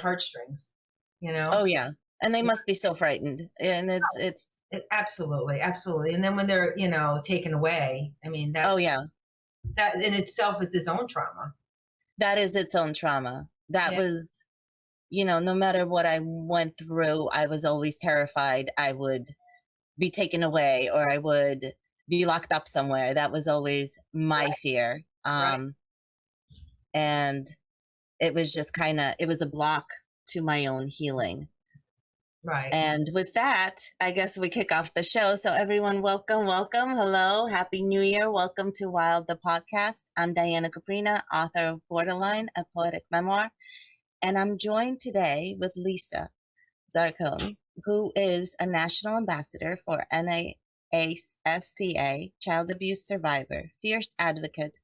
heartstrings, you know? Oh yeah. And they must be so frightened. And it's Absolutely, absolutely. And then when they're, taken away, I mean, oh yeah. that in itself is its own trauma. That is its own trauma. That Yeah, was, no matter what I went through, I was always terrified I would be taken away or I would be locked up somewhere. That was always my right, fear. right, And it was just it was a block to my own healing. right. And with that, I guess we kick off the show. So everyone, welcome, welcome. Hello. Happy New Year. Welcome to W.I.L.D, the podcast. I'm Diana Kouprina, author of Borderline, a poetic memoir. And I'm joined today with Lisa Zarcone, who is a national ambassador for NAASCA, child abuse survivor, fierce advocate,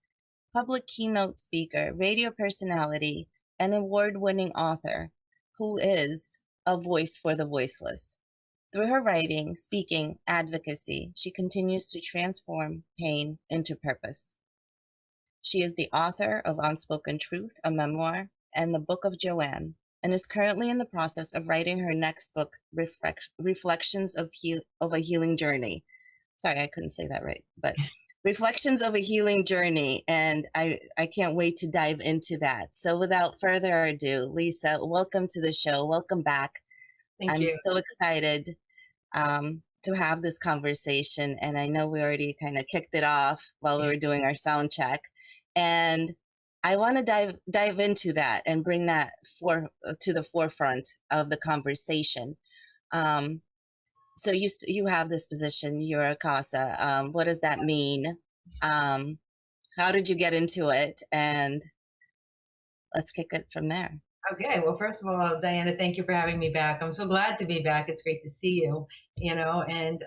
public keynote speaker, radio personality, and award-winning author, who is a voice for the voiceless. Through her writing, speaking, advocacy, she continues to transform pain into purpose. She is the author of Unspoken Truth, a memoir, and the Book of Joanne, and is currently in the process of writing her next book, Reflections of a Healing Journey. Sorry, I couldn't say that right, but Reflections of a Healing Journey, and I can't wait to dive into that. So without further ado, Lisa, welcome to the show. Welcome back. Thank I'm you. so excited to have this conversation, and I know we already kind of kicked it off while we were doing our sound check, and I want to dive into that and bring that to the forefront of the conversation. So you have this position, you're a CASA. What does that mean? How did you get into it? And let's kick it from there. Okay. Well, first of all, Diana, thank you for having me back. I'm so glad to be back. It's great to see you, and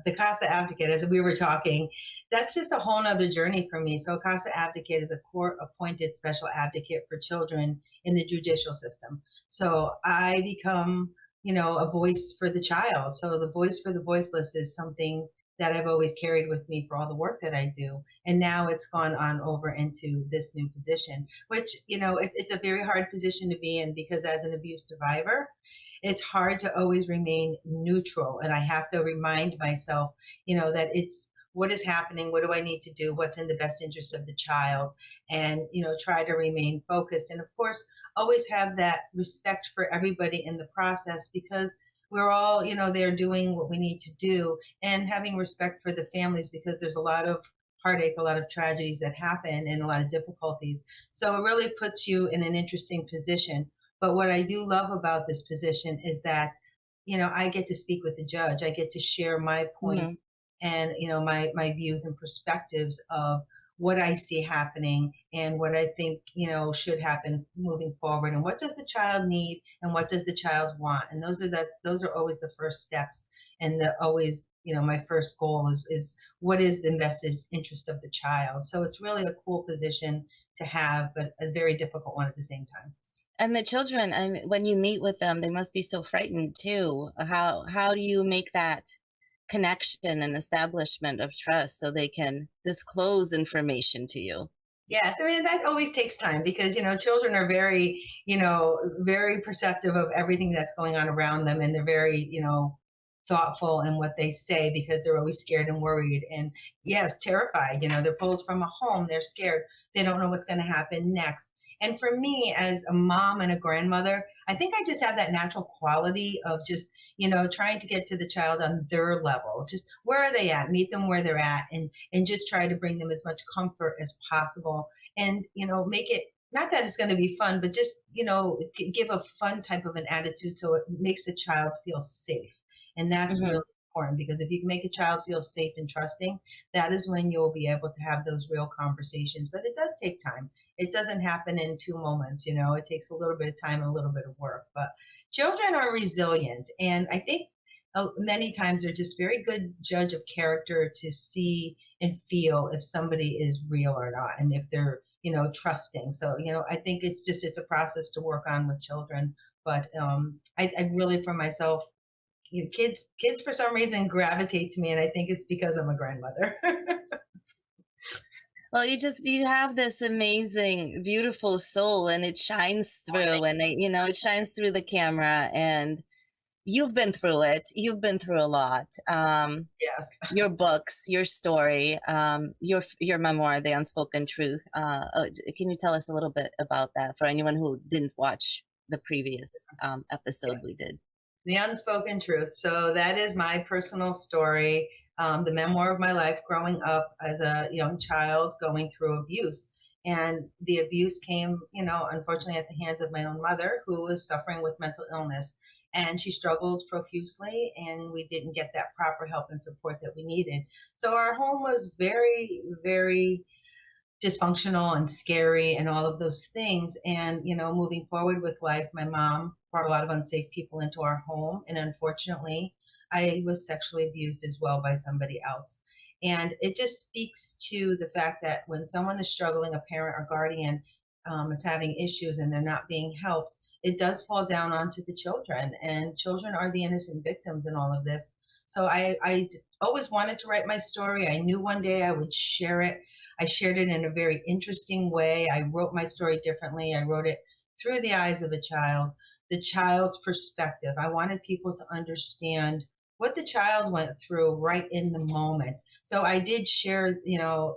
the CASA advocate, as we were talking, that's just a whole nother journey for me. So a CASA advocate is a court appointed special advocate for children in the judicial system. So I become, a voice for the child. So the voice for the voiceless is something that I've always carried with me for all the work that I do. And now it's gone on over into this new position, which, it's a very hard position to be in because as an abuse survivor, it's hard to always remain neutral. And I have to remind myself, that it's what is happening, what do I need to do, what's in the best interest of the child, and, try to remain focused. And of course, always have that respect for everybody in the process because we're all, they're doing what we need to do and having respect for the families because there's a lot of heartache, a lot of tragedies that happen and a lot of difficulties. So it really puts you in an interesting position. But what I do love about this position is that, I get to speak with the judge. I get to share my Mm-hmm. points and, my views and perspectives of what I see happening and what I think, should happen moving forward. And what does the child need and what does the child want? And those are always the first steps. And always, my first goal is what is the best interest of the child. So it's really a cool position to have, but a very difficult one at the same time. And the children, I mean, when you meet with them, they must be so frightened too. How do you make that connection and establishment of trust so they can disclose information to you? Yes, I mean that always takes time because children are very very perceptive of everything that's going on around them, and they're very thoughtful in what they say because they're always scared and worried and yes, terrified. They're pulled from a home, they're scared, they don't know what's going to happen next. And for me, as a mom and a grandmother, I think I just have that natural quality of just trying to get to the child on their level. Just where are they at? Meet them where they're at, and just try to bring them as much comfort as possible, and make it not that it's going to be fun, but just give a fun type of an attitude so it makes the child feel safe. And that's Mm-hmm. really important because if you can make a child feel safe and trusting, that is when you'll be able to have those real conversations. But it does take time. It doesn't happen in 2 moments. It takes a little bit of time and a little bit of work. But children are resilient. And I think many times they're just very good judge of character to see and feel if somebody is real or not and if they're trusting. So I think it's a process to work on with children. But I really, for myself, kids for some reason gravitate to me, and I think it's because I'm a grandmother. Well, you have this amazing, beautiful soul, and it shines through, and it shines through the camera. And you've been through it. You've been through a lot. Yes. Your books, your story, your memoir, The Unspoken Truth. Can you tell us a little bit about that for anyone who didn't watch the previous episode we did? The Unspoken Truth. So that is my personal story, the memoir of my life growing up as a young child going through abuse. And the abuse came, unfortunately at the hands of my own mother, who was suffering with mental illness. And she struggled profusely, and we didn't get that proper help and support that we needed. So our home was very, very dysfunctional and scary and all of those things. And, moving forward with life, my mom brought a lot of unsafe people into our home. And unfortunately, I was sexually abused as well by somebody else. And it just speaks to the fact that when someone is struggling, a parent or guardian is having issues and they're not being helped, it does fall down onto the children. And children are the innocent victims in all of this. So I always wanted to write my story. I knew one day I would share it. I shared it in a very interesting way. I wrote my story differently. I wrote it through the eyes of a child, the child's perspective. I wanted people to understand what the child went through right in the moment. So I did share,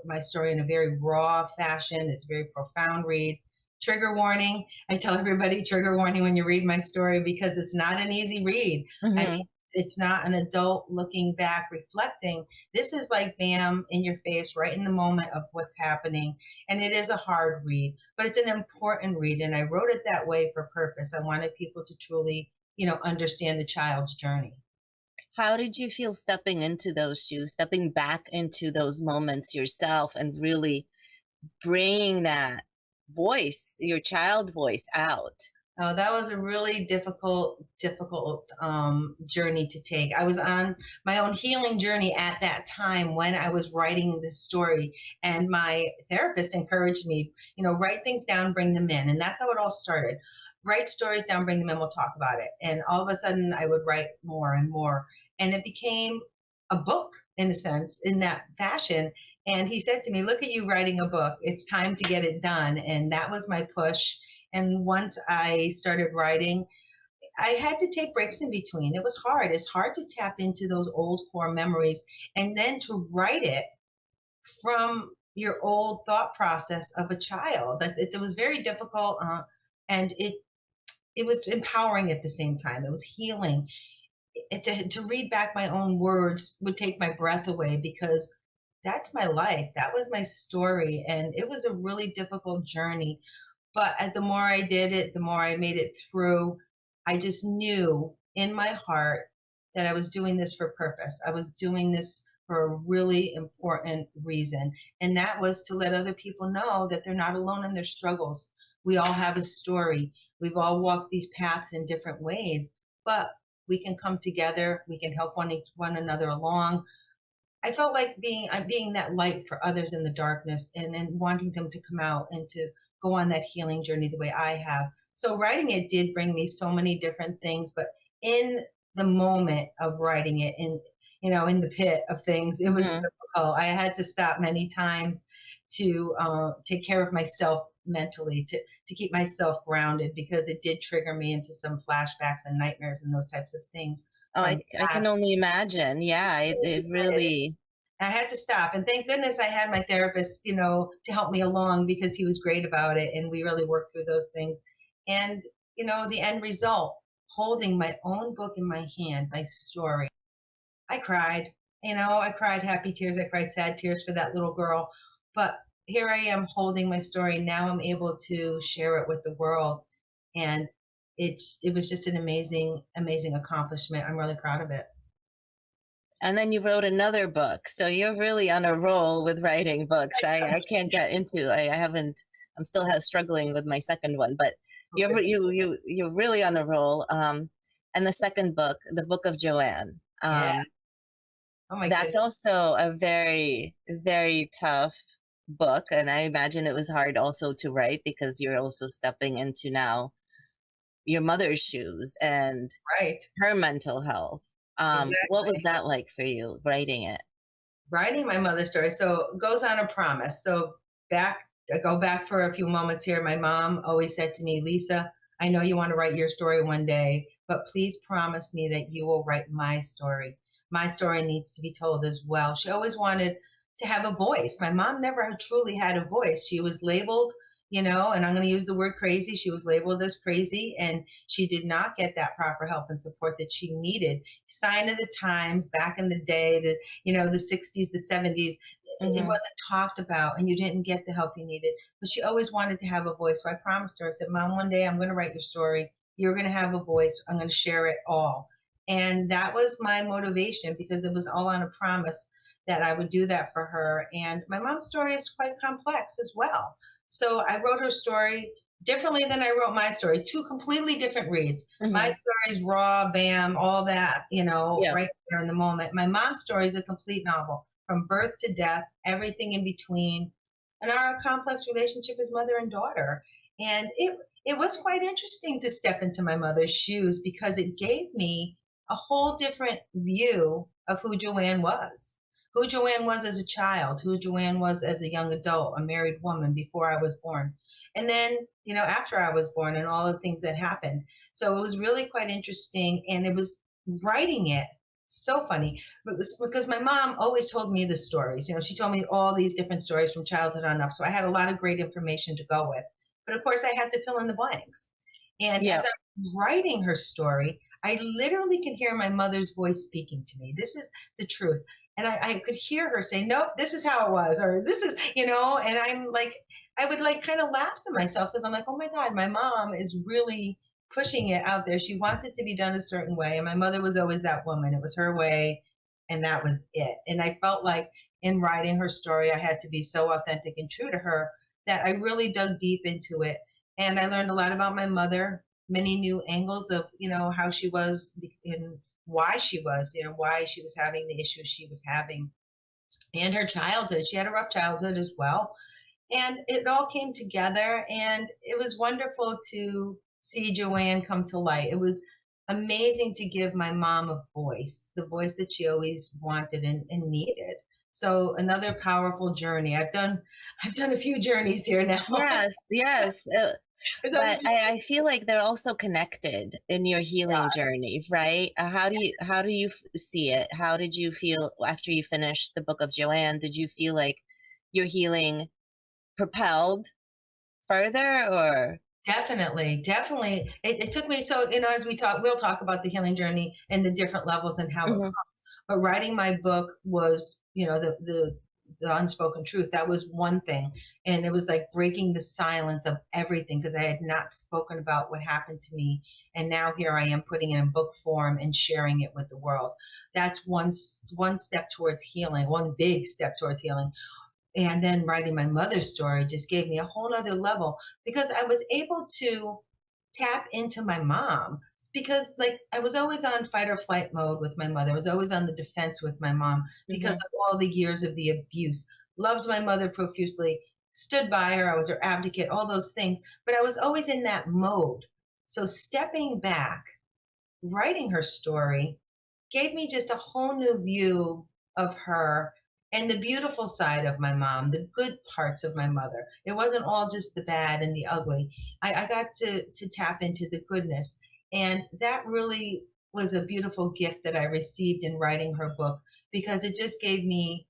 my story in a very raw fashion. It's a very profound read. Trigger warning. I tell everybody trigger warning when you read my story because it's not an easy read. I Mm-hmm. mean, it's not an adult looking back, reflecting. This is like bam in your face, right in the moment of what's happening. And it is a hard read, but it's an important read. And I wrote it that way for purpose. I wanted people to truly, understand the child's journey. How did you feel stepping into those shoes, stepping back into those moments yourself, and really bringing that voice, your child voice, out? Oh, that was a really difficult, journey to take. I was on my own healing journey at that time when I was writing this story, and my therapist encouraged me, write things down, bring them in, and that's how it all started. Write stories down, bring them in, we'll talk about it. And all of a sudden, I would write more and more, and it became a book in a sense, in that fashion. And he said to me, "Look at you writing a book. It's time to get it done." And that was my push. And once I started writing, I had to take breaks in between. It was hard. It's hard to tap into those old core memories and then to write it from your old thought process of a child. It was very difficult, and it was empowering at the same time. It was healing. To read back my own words would take my breath away because that's my life. That was my story, and it was a really difficult journey, but the more I did it, the more I made it through. I just knew in my heart that I was doing this for purpose. I was doing this for a really important reason. And that was to let other people know that they're not alone in their struggles. We all have a story. We've all walked these paths in different ways, but we can come together. We can help one another along. I felt like being that light for others in the darkness, and then wanting them to come out and to go on that healing journey the way I have. So writing it did bring me so many different things, but in the moment of writing it, in the pit of things, it was Mm-hmm. difficult. I had to stop many times to take care of myself mentally, to keep myself grounded, because it did trigger me into some flashbacks and nightmares and those types of things Oh, from I the can past. only imagine. Yeah, it really. I had to stop. And thank goodness I had my therapist, to help me along, because he was great about it. And we really worked through those things. And, the end result, holding my own book in my hand, my story, I cried. I cried happy tears. I cried sad tears for that little girl. But here I am holding my story. Now I'm able to share it with the world. And it was just an amazing, amazing accomplishment. I'm really proud of it. And then you wrote another book. So you're really on a roll with writing books. I can't get into. I haven't. I'm still struggling with my second one, but you're really on a roll. And the second book, the Book of Joanne. Yeah. Oh my That's goodness. also a very, very tough book. And I imagine it was hard also to write because you're also stepping into now your mother's shoes and Right. her mental health. What was Exactly. that like for you writing it? Writing my mother's story. So it goes on a promise. So back, go back for a few moments here. My mom always said to me, Lisa, I know you want to write your story one day, but please promise me that you will write my story. My story needs to be told as well. She always wanted to have a voice. My mom never truly had a voice. She was labeled, and I'm going to use the word crazy. She was labeled as crazy, and she did not get that proper help and support that she needed. Sign of the times back in the day, the 60s, the 70s, it wasn't talked about, and you didn't get the help you needed. But she always wanted to have a voice. So I promised her, I said, Mom, one day I'm going to write your story. You're going to have a voice. I'm going to share it all. And that was my motivation, because it was all on a promise that I would do that for her. And my mom's story is quite complex as well. So I wrote her story differently than I wrote my story. Two completely different reads. My story is raw, bam, all that, right there in the moment. My mom's story is a complete novel, from birth to death, everything in between, and our complex relationship as mother and daughter. And it was quite interesting to step into my mother's shoes, because it gave me a whole different view of who Joanne was. Who Joanne was as a child, who Joanne was as a young adult, a married woman before I was born. And then, after I was born, and all the things that happened. So it was really quite interesting. And it was writing it so funny, but it was because my mom always told me the stories. She told me all these different stories from childhood on up. So I had a lot of great information to go with. But of course, I had to fill in the blanks. And as I'm writing her story, I literally can hear my mother's voice speaking to me. This is the truth. And I could hear her say, nope, this is how it was, or this is, and I'm like, I would like kind of laugh to myself, because I'm like, oh my God, my mom is really pushing it out there. She wants it to be done a certain way. And my mother was always that woman. It was her way, and that was it. And I felt like in writing her story, I had to be so authentic and true to her that I really dug deep into it. And I learned a lot about my mother, many new angles of, how she was in why she was, why she was having the issues she was having, and her childhood. She had a rough childhood as well. And it all came together, and it was wonderful to see Joanne come to light. It was amazing to give my mom a voice, the voice that she always wanted and needed. So another powerful journey. I've done a few journeys here now. Yes. But I feel like they're also connected in your healing journey, right? How do you see it? How did you feel after you finished the book of Joanne? Did you feel like your healing propelled further, or? Definitely. It took me, so, as we'll talk about the healing journey and the different levels and how it comes. But writing my book was, the unspoken truth. That was one thing. And it was like breaking the silence of everything, because I had not spoken about what happened to me. And now here I am putting it in book form and sharing it with the world. That's one step towards healing, one big step towards healing. And then writing my mother's story just gave me a whole nother level, because I was able to tap into my mom, because like I was always on fight or flight mode with my mother. I was always on the defense with my mom because of all the years of the abuse. Loved my mother profusely, stood by her. I was her advocate, all those things, but I was always in that mode. So stepping back, writing her story gave me just a whole new view of her and the beautiful side of my mom, the good parts of my mother. It wasn't all just the bad and the ugly. I got to tap into the goodness. And that really was a beautiful gift that I received in writing her book, because it just gave me,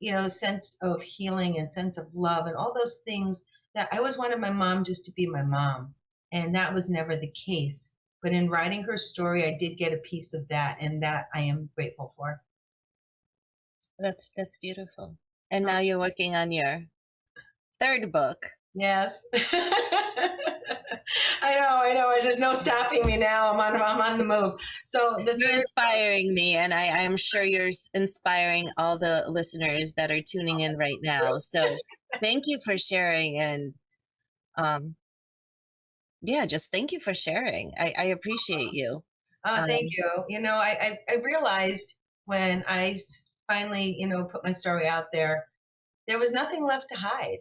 a sense of healing and sense of love and all those things that I always wanted my mom just to be my mom. And that was never the case. But in writing her story, I did get a piece of that, and that I am grateful for. That's beautiful. And now you're working on your third book. Yes. I know. There's no stopping me now. I'm on the move. So you're inspiring me, and I am sure you're inspiring all the listeners that are tuning in right now. So thank you for sharing, and just thank you for sharing. I appreciate you. Thank you. I realized when I finally, put my story out there was nothing left to hide.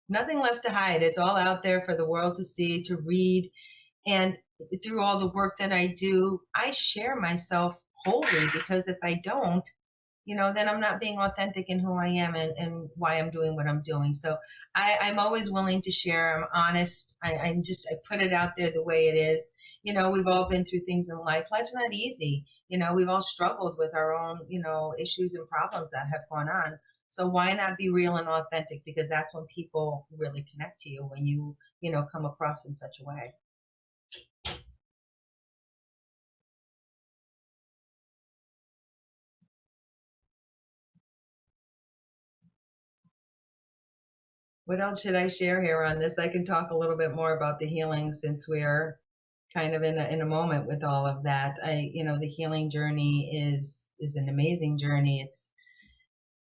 Nothing left to hide. It's all out there for the world to see, to read. And through all the work that I do, I share myself wholly, because if I don't, then I'm not being authentic in who I am and why I'm doing what I'm doing. So I'm always willing to share. I'm honest. I put it out there the way it is. We've all been through things in life. Life's not easy. We've all struggled with our own, issues and problems that have gone on. So why not be real and authentic? Because that's when people really connect to you, when you come across in such a way. What else should I share here on this? I can talk a little bit more about the healing, since we're kind of in a moment with all of that. The healing journey is an amazing journey. It's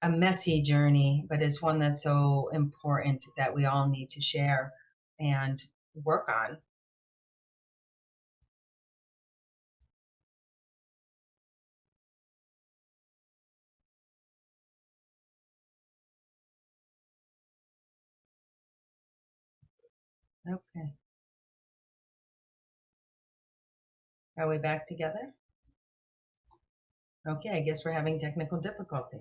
a messy journey, but it's one that's so important that we all need to share and work on. Okay. Are we back together? Okay, I guess we're having technical difficulty.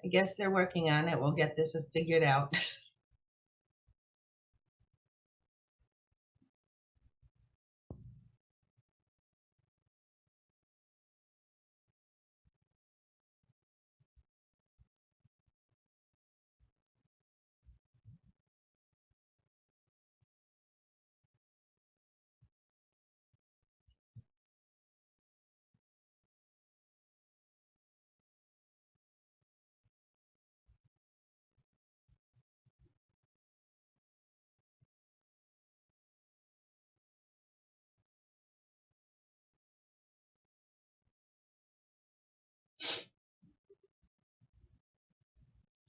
I guess they're working on it. We'll get this figured out.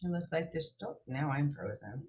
It looks like there's still, now I'm frozen.